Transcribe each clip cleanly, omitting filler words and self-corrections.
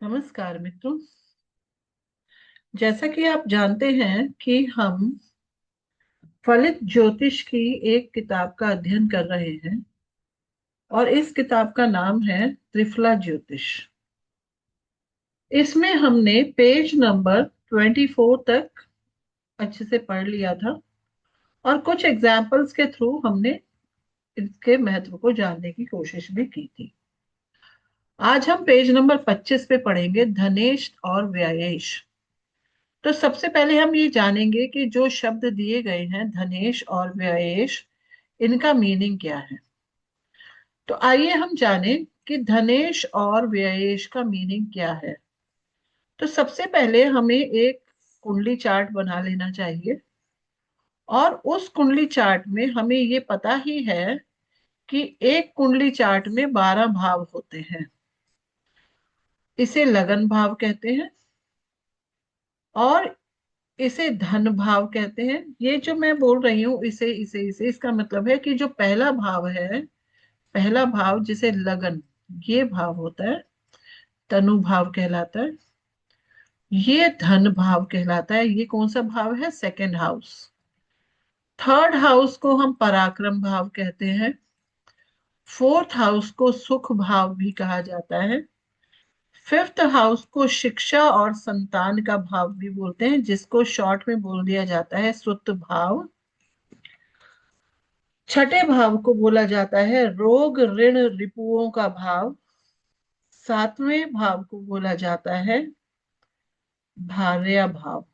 नमस्कार मित्रों। जैसा कि आप जानते हैं कि हम फलित ज्योतिष की एक किताब का अध्ययन कर रहे हैं और इस किताब का नाम है त्रिफला ज्योतिष। इसमें हमने पेज नंबर 24 तक अच्छे से पढ़ लिया था और कुछ एग्जाम्पल्स के थ्रू हमने इसके महत्व को जानने की कोशिश भी की थी। आज हम पेज नंबर 25 पे पढ़ेंगे धनेश और व्ययेश। तो सबसे पहले हम ये जानेंगे कि जो शब्द दिए गए हैं धनेश और व्ययेश, इनका मीनिंग क्या है। तो आइए हम जानें कि धनेश और व्ययेश का मीनिंग क्या है। तो सबसे पहले हमें एक कुंडली चार्ट बना लेना चाहिए और उस कुंडली चार्ट में हमें ये पता ही है कि एक कुंडली चार्ट में 12 भाव होते हैं। इसे लगन भाव कहते हैं और इसे धन भाव कहते हैं। ये जो मैं बोल रही हूं इसे इसे इसे इसका मतलब है कि जो पहला भाव है, पहला भाव जिसे लगन, ये भाव होता है, तनु भाव कहलाता है। ये धन भाव कहलाता है। ये कौन सा भाव है? Second house. थर्ड हाउस को हम पराक्रम भाव कहते हैं। फोर्थ हाउस को सुख भाव भी कहा जाता है। फिफ्थ हाउस को शिक्षा और संतान का भाव भी बोलते हैं, जिसको शॉर्ट में बोल दिया जाता है सुत भाव। छठे भाव को बोला जाता है रोग ऋण रिपुओं का भाव। सातवें भाव को बोला जाता है भार्या भाव।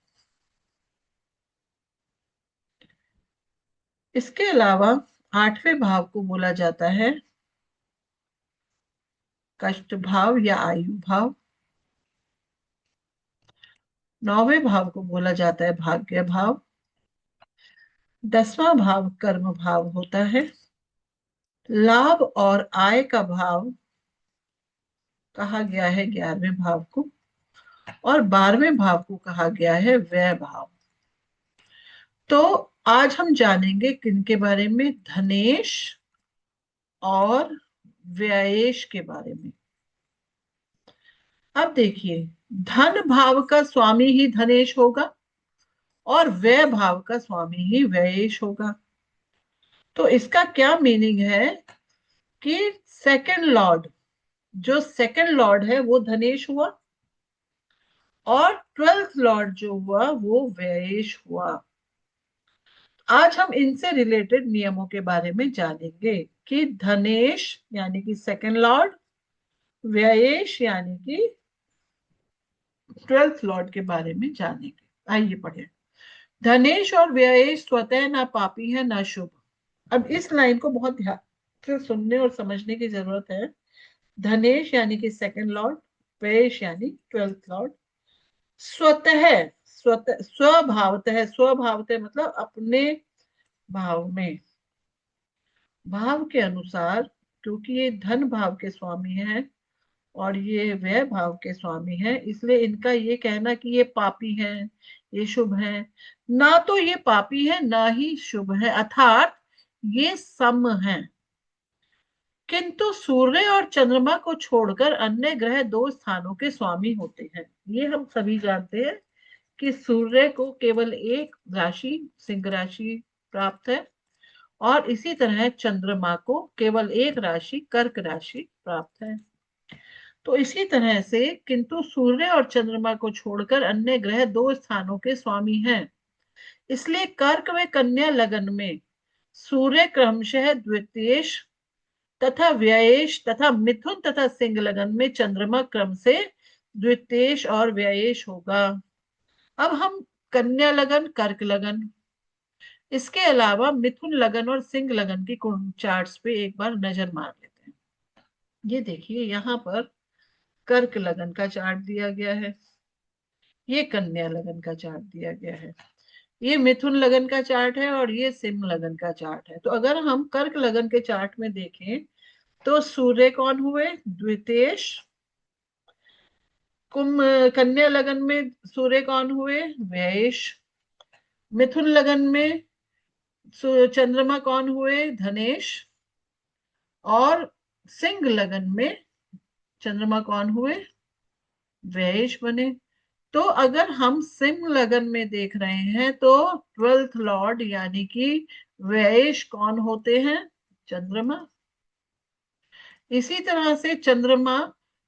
इसके अलावा आठवें भाव को बोला जाता है कष्ट भाव या आयु भाव। नौवें भाव को बोला जाता है भाग्य भाव। 10वां भाव कर्म भाव होता है। लाभ और आय का भाव कहा गया है 11वें भाव को और 12वें भाव को कहा गया है व्यय भाव। तो आज हम जानेंगे किनके बारे में? धनेश और व्ययेश के बारे में। अब देखिए, धन भाव का स्वामी ही धनेश होगा और व्यय भाव का स्वामी ही व्ययेश होगा। तो इसका क्या मीनिंग है कि सेकंड लॉर्ड, जो सेकंड लॉर्ड है वो धनेश हुआ और 12th लॉर्ड जो हुआ वो व्ययेश हुआ। आज हम इनसे रिलेटेड नियमों के बारे में जानेंगे कि धनेश यानी कि सेकंड लॉर्ड, व्ययेश यानी कि 12th लॉर्ड के बारे में जानेंगे। आइए पढ़े। धनेश और व्ययेश स्वतः ना पापी है ना शुभ। अब इस लाइन को बहुत ध्यान से सुनने और समझने की जरूरत है। धनेश यानी कि सेकंड लॉर्ड, व्ययेश यानी 12th लॉर्ड। स्वतः, स्वतः स्वभावतः, स्वभावतः मतलब अपने भाव में, भाव के अनुसार, क्योंकि ये धन भाव के स्वामी है और ये व्यय भाव के स्वामी है, इसलिए इनका ये कहना कि ये पापी हैं, ये शुभ हैं, ना तो ये पापी है ना ही शुभ है, अर्थात ये सम हैं। किंतु सूर्य और चंद्रमा को छोड़कर अन्य ग्रह दो स्थानों के स्वामी होते हैं। ये हम सभी जानते हैं कि सूर्य को केवल एक राशि, सिंह राशि प्राप्त है और इसी तरह चंद्रमा को केवल एक राशि, कर्क राशि प्राप्त है। तो इसी तरह से किंतु सूर्य और चंद्रमा को छोड़कर अन्य ग्रह दो स्थानों के स्वामी हैं। इसलिए कर्क व कन्या लगन में सूर्य क्रमशः द्वितीयेश तथा व्ययेश तथा मिथुन तथा सिंह लगन में चंद्रमा क्रम से द्वितीयेश और व्ययेश होगा। अब हम कन्या लगन, कर्क लगन, इसके अलावा मिथुन लगन और सिंह लगन की चार्ट्स पे एक बार नजर मार लेते हैं। ये देखिए, यहाँ पर कर्क लगन का चार्ट दिया गया है, ये कन्या लगन का चार्ट दिया गया है, ये मिथुन लगन का चार्ट है और ये सिंह लगन का चार्ट है। तो अगर हम कर्क लगन के चार्ट में देखें तो सूर्य कौन हुए? द्वितीयेश। कुंभ कन्या लगन में सूर्य कौन हुए? व्ययेश। मिथुन लगन में चंद्रमा कौन हुए? धनेश। और सिंह लगन में चंद्रमा कौन हुए? व्ययेश बने। तो अगर हम सिंह लगन में देख रहे हैं तो 12th लॉर्ड यानी कि व्ययेश कौन होते हैं? चंद्रमा। इसी तरह से चंद्रमा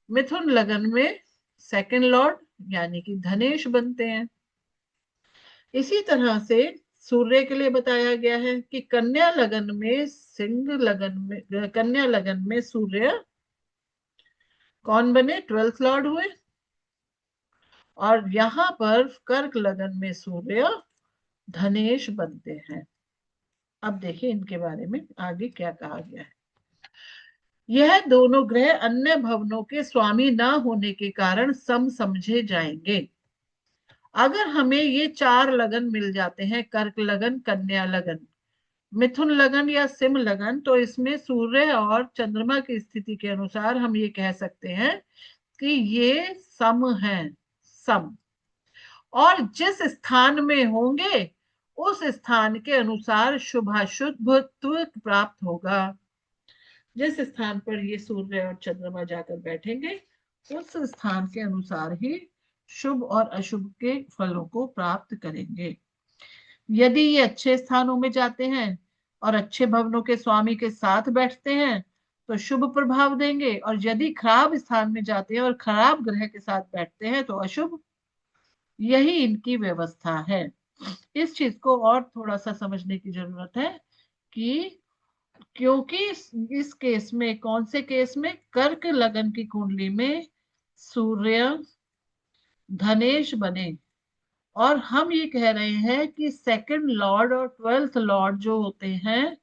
मिथुन लगन में सेकंड लॉर्ड यानी कि धनेश बनते हैं। इसी तरह से सूर्य के लिए बताया गया है कि कन्या लगन में सिंह लगन में कन्या लगन में सूर्य कौन बने? 12th लॉर्ड हुए। और यहां पर कर्क लगन में सूर्य धनेश बनते हैं। अब देखिए इनके बारे में आगे क्या कहा गया है। यह दोनों ग्रह अन्य भवनों के स्वामी न होने के कारण सम समझे जाएंगे। अगर हमें ये चार लगन मिल जाते हैं, कर्क लगन, कन्या लगन, मिथुन लगन या सिंह लगन, तो इसमें सूर्य और चंद्रमा की स्थिति के अनुसार हम ये कह सकते हैं कि ये सम है, सम। और जिस स्थान में होंगे उस स्थान के अनुसार शुभाशुभत्व प्राप्त होगा। जिस स्थान पर ये सूर्य और चंद्रमा जाकर बैठेंगे उस स्थान के अनुसार ही शुभ और अशुभ के फलों को प्राप्त करेंगे। यदि ये अच्छे स्थानों में जाते हैं और अच्छे भवनों के स्वामी के साथ बैठते हैं तो शुभ प्रभाव देंगे, और यदि खराब स्थान में जाते हैं और खराब ग्रह के साथ बैठते हैं तो अशुभ। यही इनकी व्यवस्था है। इस चीज को और थोड़ा सा समझने की जरूरत है कि क्योंकि इस केस में, कौन से केस में, कर्क लगन की कुंडली में सूर्य धनेश बने और हम ये कह रहे हैं कि सेकंड लॉर्ड और 12th लॉर्ड जो होते हैं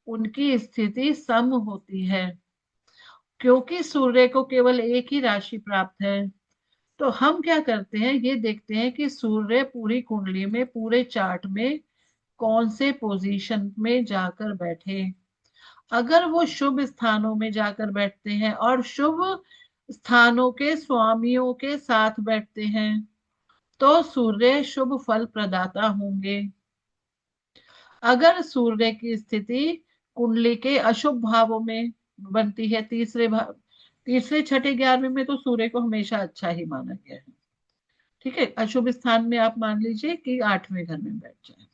उनकी स्थिति सम होती है। क्योंकि सूर्य को केवल एक ही राशि प्राप्त है तो हम क्या करते हैं, ये देखते हैं कि सूर्य पूरी कुंडली में, पूरे चार्ट में कौन से पोजीशन में जाकर बैठे। अगर वो शुभ स्थानों में जाकर बैठते हैं और शुभ स्थानों के स्वामियों के साथ बैठते हैं तो सूर्य शुभ फल प्रदाता होंगे। अगर सूर्य की स्थिति कुंडली के अशुभ भावों में बनती है, तीसरे छठे 11वें में, तो सूर्य को हमेशा अच्छा ही माना गया है। ठीक है, अशुभ स्थान में आप मान लीजिए कि 8वें घर में बैठ जाए।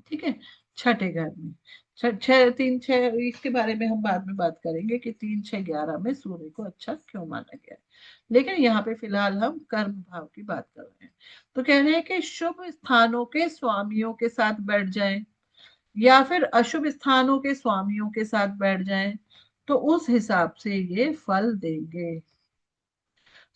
ठीक है, छठे घर में, छह, तीन, छह, इसके बारे में हम बाद में बात करेंगे कि 3, 6, 11 में सूर्य को अच्छा क्यों माना गया है। लेकिन यहाँ पे फिलहाल हम कर्म भाव की बात कर रहे हैं। तो कह रहे हैं कि शुभ स्थानों के स्वामियों के साथ बैठ जाएं या फिर अशुभ स्थानों के स्वामियों के साथ बैठ जाएं तो उस हिसाब से ये फल देंगे।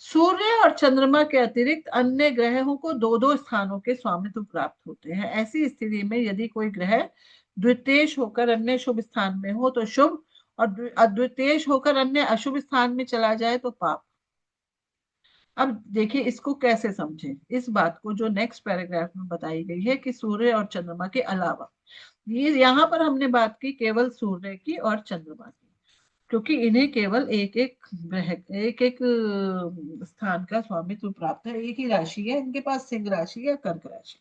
सूर्य और चंद्रमा के अतिरिक्त अन्य ग्रहों को दो दो स्थानों के स्वामित्व प्राप्त होते हैं। ऐसी स्थिति में यदि कोई ग्रह द्वितीयेश होकर अन्य शुभ स्थान में हो तो शुभ, और अद्वितीयेश होकर अन्य अशुभ स्थान में चला जाए तो पाप। अब देखिए इसको कैसे समझें, इस बात को जो नेक्स्ट पैराग्राफ में बताई गई है कि सूर्य और चंद्रमा के अलावा, ये यहाँ पर हमने बात की केवल सूर्य की और चंद्रमा की, क्योंकि इन्हें केवल एक एक ग्रह, एक एक स्थान का स्वामित्व प्राप्त है, एक ही राशि है इनके पास, सिंह राशि या कर्क राशि।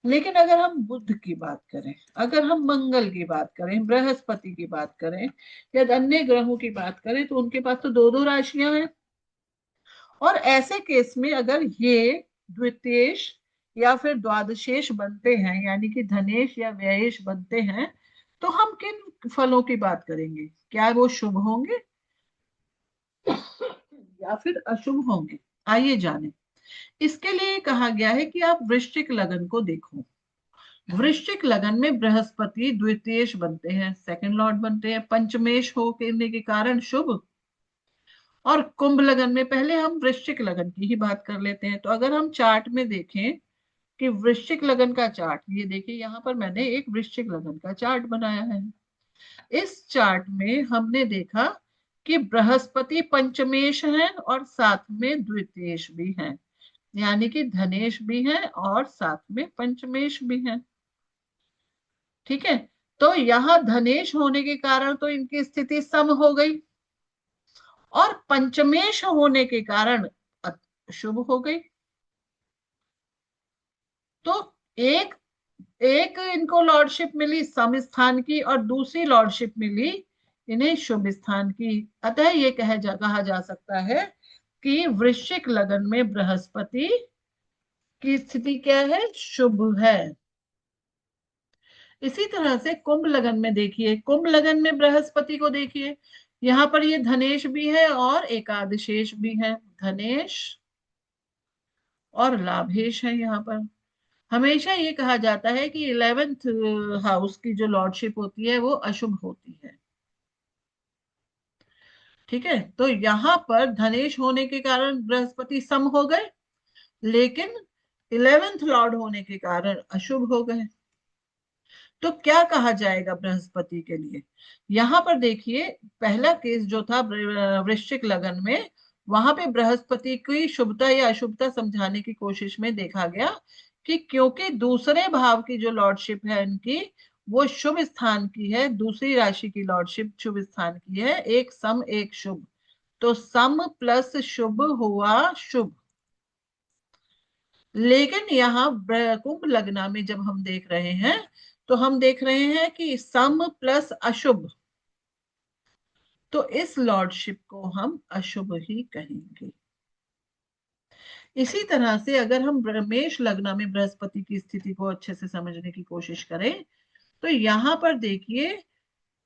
लेकिन अगर हम बुध की बात करें, अगर हम मंगल की बात करें, बृहस्पति की बात करें या अन्य ग्रहों की बात करें तो उनके पास तो दो दो राशियां हैं। और ऐसे केस में अगर ये द्वितीयेश या फिर द्वादशेश बनते हैं यानी कि धनेश या व्ययेश बनते हैं तो हम किन फलों की बात करेंगे? क्या वो शुभ होंगे या फिर अशुभ होंगे? आइए जानें। इसके लिए कहा गया है कि आप वृश्चिक लगन को देखो। वृश्चिक लगन में बृहस्पति द्वितीयेश बनते हैं, सेकंड लॉर्ड बनते हैं, पंचमेश होने के कारण शुभ। और कुंभ लगन में, पहले हम वृश्चिक लगन की ही बात कर लेते हैं। तो अगर हम चार्ट में देखें कि वृश्चिक लगन का चार्ट, ये देखिए यहाँ पर मैंने एक वृश्चिक लगन का चार्ट बनाया है। इस चार्ट में हमने देखा कि बृहस्पति पंचमेश है और साथ में द्वितीयेश भी है, यानी कि धनेश भी है और साथ में पंचमेश भी है। ठीक है, तो यहां धनेश होने के कारण तो इनकी स्थिति सम हो गई और पंचमेश होने के कारण शुभ हो गई। तो एक एक इनको लॉर्डशिप मिली सम स्थान की और दूसरी लॉर्डशिप मिली इन्हें शुभ स्थान की। अतः ये कहा जा सकता है कि वृश्चिक लगन में बृहस्पति की स्थिति क्या है, शुभ है। इसी तरह से कुंभ लगन में देखिए, कुंभ लगन में बृहस्पति को देखिए, यहां पर ये धनेश भी है और एकादशेश भी है, धनेश और लाभेश है यहाँ पर। हमेशा ये कहा जाता है कि 11th हाउस की जो लॉर्डशिप होती है वो अशुभ होती है। ठीक है, तो यहाँ पर धनेश होने के कारण बृहस्पति सम हो गए, लेकिन 11th लॉर्ड होने के कारण अशुभ हो गए। तो क्या कहा जाएगा बृहस्पति के लिए? यहां पर देखिए, पहला केस जो था वृश्चिक लगन में, वहां पे बृहस्पति की शुभता या अशुभता समझाने की कोशिश में देखा गया कि क्योंकि दूसरे भाव की जो लॉर्डशिप है इनकी, वो शुभ स्थान की है, दूसरी राशि की लॉर्डशिप शुभ स्थान की है, एक सम एक शुभ, तो सम प्लस शुभ हुआ शुभ। लेकिन यहाँ कुंभ लग्न में जब हम देख रहे हैं, तो हम देख रहे हैं कि सम प्लस अशुभ, तो इस लॉर्डशिप को हम अशुभ ही कहेंगे। इसी तरह से अगर हम मेष लग्न में बृहस्पति की स्थिति को अच्छे से समझने की कोशिश करें, तो यहां पर देखिए,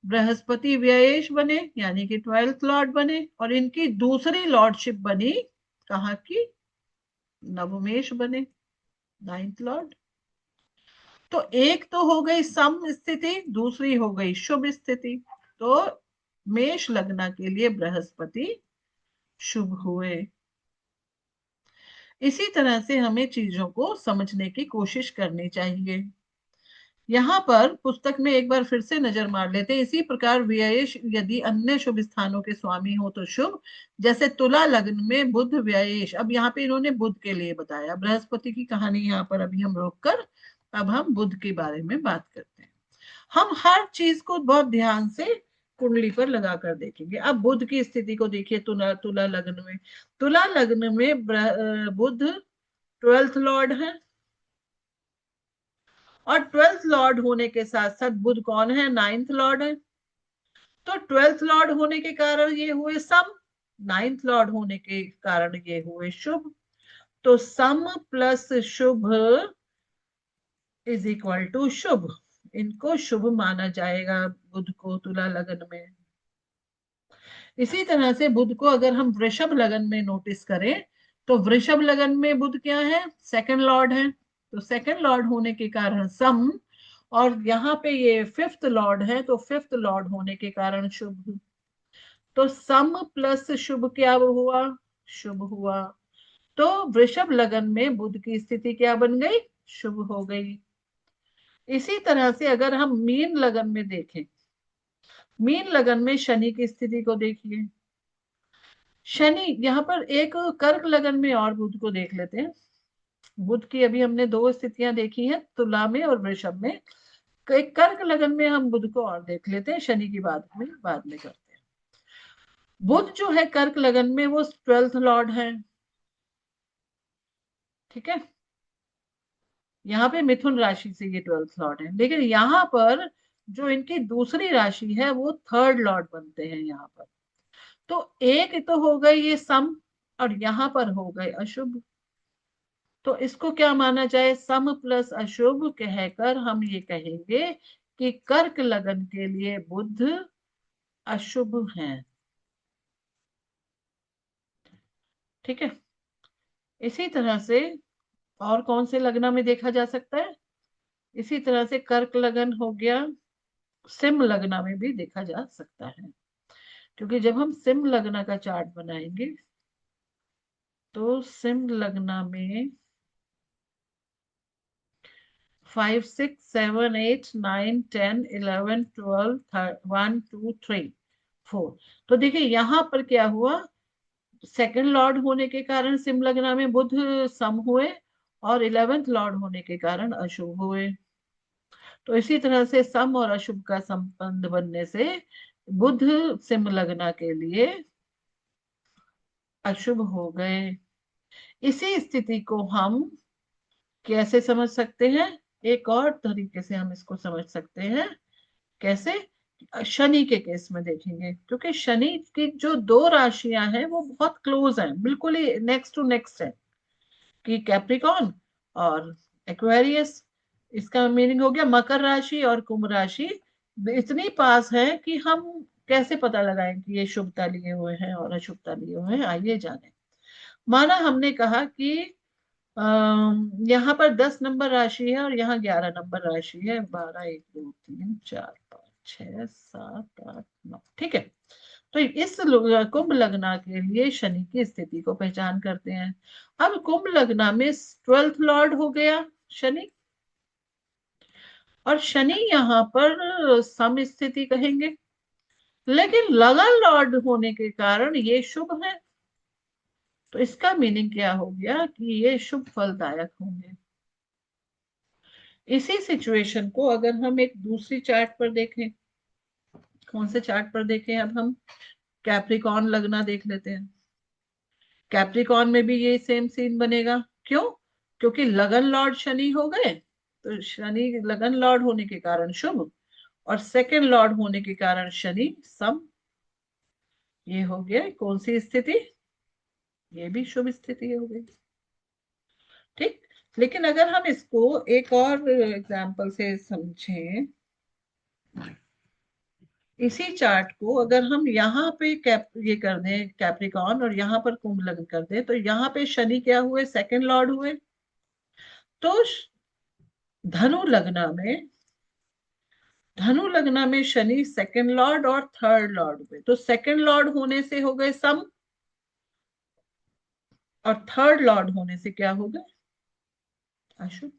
बृहस्पति व्ययेश बने यानी कि 12th लॉर्ड बने, और इनकी दूसरी लॉर्डशिप बनी कहाँ की, नवमेश बने, 9th लॉर्ड। तो एक तो हो गई सम स्थिति, दूसरी हो गई शुभ स्थिति, तो मेष लग्न के लिए बृहस्पति शुभ हुए। इसी तरह से हमें चीजों को समझने की कोशिश करनी चाहिए। यहाँ पर पुस्तक में एक बार फिर से नजर मार लेते हैं। इसी प्रकार व्ययेश यदि अन्य शुभ स्थानों के स्वामी हो तो शुभ, जैसे तुला लग्न में बुध व्ययेश। अब यहाँ पे इन्होंने बुध के लिए बताया, बृहस्पति की कहानी यहाँ पर अभी हम रोक कर अब हम बुध के बारे में बात करते हैं। हम हर चीज को बहुत ध्यान से कुंडली पर लगा कर देखेंगे। अब बुध की स्थिति को देखिए, तुला तुला लग्न में, तुला लग्न में बुध 12th लॉर्ड है, और 12th लॉर्ड होने के साथ साथ बुध कौन है, 9th लॉर्ड है। तो 12th लॉर्ड होने के कारण ये हुए सम, 9th लॉर्ड होने के कारण ये हुए शुभ। तो सम प्लस शुभ इज इक्वल टू शुभ, इनको शुभ माना जाएगा बुध को तुला लगन में। इसी तरह से बुध को अगर हम वृषभ लगन में नोटिस करें, तो वृषभ लगन में बुध क्या है, सेकंड लॉर्ड है, तो सेकंड लॉर्ड होने के कारण सम, और यहाँ पे ये 5th लॉर्ड है, तो 5th लॉर्ड होने के कारण शुभ। तो सम प्लस शुभ क्या हुआ, शुभ हुआ। तो वृषभ लगन में बुध की स्थिति क्या बन गई, शुभ हो गई। इसी तरह से अगर हम मीन लगन में देखें, मीन लगन में शनि की स्थिति को देखिए। शनि यहाँ पर एक कर्क लगन में और बुध को देख लेते हैं। बुध की अभी हमने दो स्थितियां देखी हैं, तुला में और वृषभ में। एक कर्क लगन में हम बुध को और देख लेते हैं, शनि की बाद में करते हैं। बुध जो है कर्क लगन में वो 12th लॉर्ड है। ठीक है, यहाँ पे मिथुन राशि से ये 12th लॉर्ड है, लेकिन यहाँ पर जो इनकी दूसरी राशि है वो 3rd लॉर्ड बनते हैं यहाँ पर। तो एक तो हो गए ये सम, और यहाँ पर हो गए अशुभ। तो इसको क्या माना जाए, सम प्लस अशुभ कहकर हम ये कहेंगे कि कर्क लगन के लिए बुध अशुभ हैं। ठीक है, इसी तरह से और कौन से लग्न में देखा जा सकता है, इसी तरह से कर्क लगन हो गया, सिंह लग्न में भी देखा जा सकता है। क्योंकि जब हम सिंह लग्न का चार्ट बनाएंगे, तो सिंह लग्न में 5 6 7 8 9 10 11 12 1 2 3 4। तो देखिए यहाँ पर क्या हुआ, सेकंड लॉर्ड होने के कारण सिंह लग्न में बुध सम हुए, और 11th लॉर्ड होने के कारण अशुभ हुए। तो इसी तरह से सम और अशुभ का संबंध बनने से बुध सिंह लग्न के लिए अशुभ हो गए। इसी स्थिति को हम कैसे समझ सकते हैं, एक और तरीके से हम इसको समझ सकते हैं। कैसे? शनि के केस में देखेंगे, क्योंकि शनि की जो दो राशियां हैं वो बहुत क्लोज हैं, बिल्कुल ही नेक्स्ट टू नेक्स्ट है, कि कैप्रिकॉन और एक्वेरियस। इसका मीनिंग हो गया मकर राशि और कुंभ राशि इतनी पास है कि हम कैसे पता लगाएं कि ये शुभता लिए हुए हैं और अशुभता लिए हुए हैं। आइए जाने। माना हमने कहा कि यहाँ पर 10 नंबर राशि है और यहाँ 11 नंबर राशि है, 12, 1, 2, 3, 4, 5, 6, 7, 8, 9, ठीक है। तो इस कुंभ लग्न के लिए शनि की स्थिति को पहचान करते हैं। अब कुंभ लग्न में 12th लॉर्ड हो गया शनि, और शनि यहाँ पर सम स्थिति कहेंगे, लेकिन लगन लॉर्ड होने के कारण ये शुभ है। तो इसका मीनिंग क्या हो गया कि ये शुभ फलदायक होंगे। इसी सिचुएशन को अगर हम एक दूसरी चार्ट पर देखें, कौन से चार्ट पर देखें, अब हम कैप्रिकॉन लगना देख लेते हैं। कैप्रिकॉन में भी ये सेम सीन बनेगा। क्यों? क्योंकि लगन लॉर्ड शनि हो गए, तो शनि लगन लॉर्ड होने के कारण शुभ, और सेकंड लॉर्ड होने के कारण शनि सम। ये हो गया कौन सी स्थिति? ये भी शुभ स्थिति हो गई। ठीक। लेकिन अगर हम इसको एक और एग्जांपल से समझें, इसी चार्ट को अगर हम यहाँ पे ये कर दें कैप्रिकॉन, और यहाँ पर कुंभ लग्न कर दें, तो यहाँ पे शनि क्या हुए? सेकंड लॉर्ड हुए। तो धनु लग्न में, धनु लग्न में शनि सेकंड लॉर्ड और थर्ड लॉर्ड हुए, तो सेकंड लॉर्ड होने से हो गए सम, और थर्ड लॉर्ड होने से क्या हो गए? अशुभ।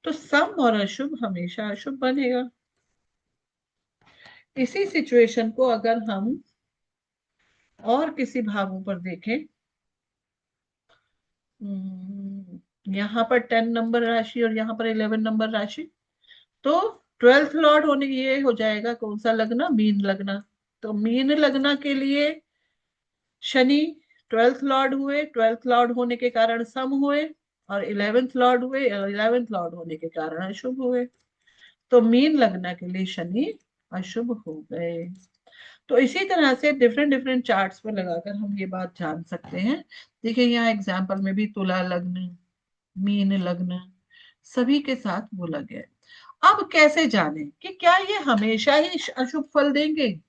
तो सम और अशुभ हमेशा अशुभ बनेगा। इसी सिचुएशन को अगर हम और किसी भावों पर देखें, यहाँ पर 10 नंबर राशि और यहाँ पर 11 नंबर राशि, तो 12th लॉर्ड होने ये हो जाएगा कौन सा लगना? मीन लगना। तो मीन लगना के लिए शनि 12th लॉर्ड हुए, 12th लॉर्ड होने के कारण सम हुए, और 11th लॉर्ड हुए, 11th लॉर्ड होने के कारण अशुभ हुए। तो मीन लगना के लिए शनि अशुभ हो गए। तो इसी तरह से डिफरेंट डिफरेंट चार्ट्स पर लगाकर हम ये बात जान सकते हैं। देखिए यहाँ एग्जाम्पल में भी तुला लग्न, मीन लग्न सभी के साथ बोला गया है। अब कैसे जाने कि क्या ये हमेशा ही अशुभ फल देंगे?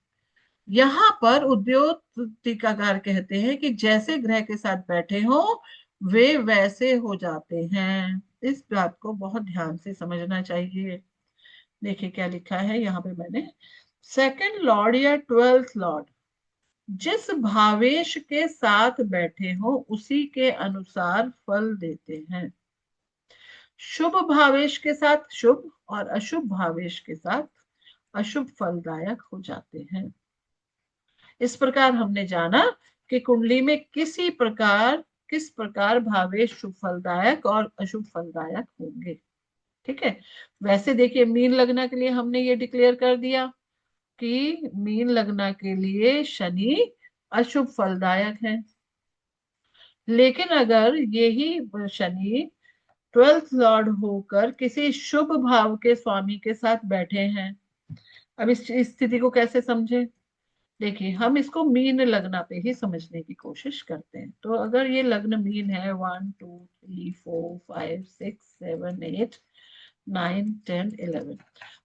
यहाँ पर उद्योग टीकाकार कहते हैं कि जैसे ग्रह के साथ बैठे हो वे वैसे हो जाते हैं। इस बात को बहुत ध्यान से समझना चाहिए। देखिए क्या लिखा है यहाँ पे मैंने, सेकंड लॉर्ड या 12th लॉर्ड जिस भावेश के साथ बैठे हो उसी के अनुसार फल देते हैं। शुभ भावेश के साथ शुभ और अशुभ भावेश के साथ अशुभ फलदायक हो जाते हैं। इस प्रकार हमने जाना कि कुंडली में किस प्रकार भावेश शुभ फलदायक और अशुभ फलदायक होंगे। ठीक है। वैसे देखिए मीन लगना के लिए हमने ये डिक्लेयर कर दिया कि मीन लगना के लिए शनि अशुभ फलदायक है। लेकिन अगर यही शनि 12th लॉर्ड होकर किसी शुभ भाव के स्वामी के साथ बैठे हैं, अब इस स्थिति को कैसे समझे? देखिए हम इसको मीन लग्न पे ही समझने की कोशिश करते हैं। तो अगर ये लग्न मीन है 1, 2, 3, 4, 5, 6, 7, 8, 9, 10, 11,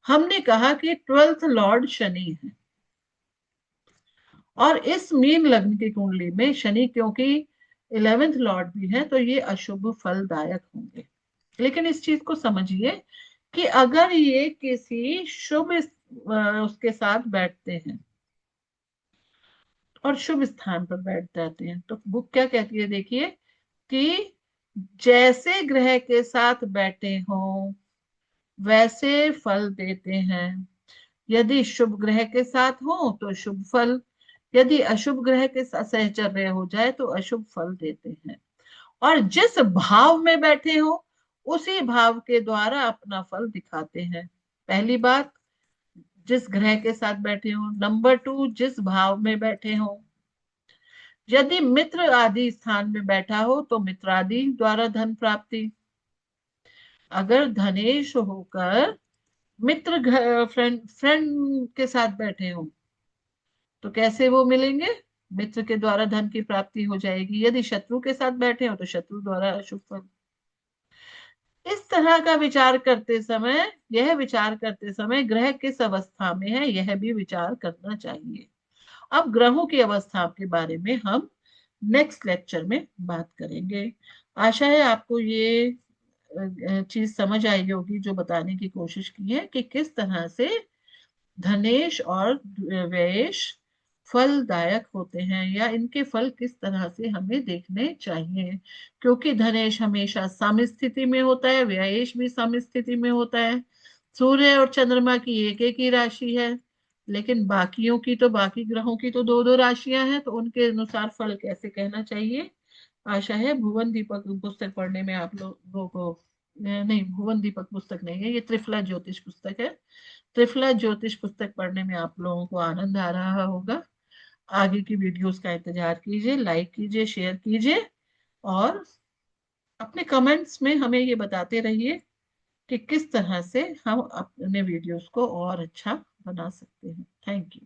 हमने कहा कि 12th लॉर्ड शनि है, और इस मीन लग्न की कुंडली में शनि क्योंकि 11th लॉर्ड भी है, तो ये अशुभ फलदायक होंगे। लेकिन इस चीज को समझिए कि अगर ये किसी शुभ उसके साथ बैठते हैं और शुभ स्थान पर बैठ जाते हैं, तो बुक क्या कहती है देखिए, कि जैसे ग्रह के साथ बैठे हों वैसे फल देते हैं। यदि शुभ ग्रह के साथ हो तो शुभ फल, यदि अशुभ ग्रह के साथ सहचर्य हो जाए तो अशुभ फल देते हैं। और जिस भाव में बैठे हो उसी भाव के द्वारा अपना फल दिखाते हैं। पहली बात, जिस ग्रह के साथ बैठे हो। नंबर 2, जिस भाव में बैठे हो। यदि मित्र आदि स्थान में बैठा हो तो मित्र आदि द्वारा धन प्राप्ति। अगर धनेश होकर मित्र फ्रेंड फ्रेंड के साथ बैठे हो तो कैसे वो मिलेंगे? मित्र के द्वारा धन की प्राप्ति हो जाएगी। यदि शत्रु के साथ बैठे हो तो शत्रु द्वारा अशुभ फल। इस तरह का विचार करते समय, यह विचार करते समय ग्रह किस अवस्था में है यह भी विचार करना चाहिए। अब ग्रहों की अवस्था के बारे में हम नेक्स्ट लेक्चर में बात करेंगे। आशा है आपको ये चीज समझ आई होगी जो बताने की कोशिश की है कि किस तरह से धनेश और व्ययेश फलदायक होते हैं, या इनके फल किस तरह से हमें देखने चाहिए। क्योंकि धनेश हमेशा समस्थिति में होता है, व्ययेश भी समस्थिति में होता है। सूर्य और चंद्रमा की एक एक ही राशि है, लेकिन बाकियों की तो, बाकी ग्रहों की तो दो दो राशियां हैं, तो उनके अनुसार फल कैसे कहना चाहिए। आशा है भुवन दीपक पुस्तक पढ़ने में आप लोगों को, नहीं भुवन दीपक पुस्तक नहीं है, ये त्रिफला ज्योतिष पुस्तक है। त्रिफला ज्योतिष पुस्तक पढ़ने में आप लोगों को आनंद आ रहा होगा। आगे की वीडियोस का इंतजार कीजिए, लाइक कीजिए, शेयर कीजिए, और अपने कमेंट्स में हमें ये बताते रहिए कि किस तरह से हम अपने वीडियोस को और अच्छा बना सकते हैं। Thank you.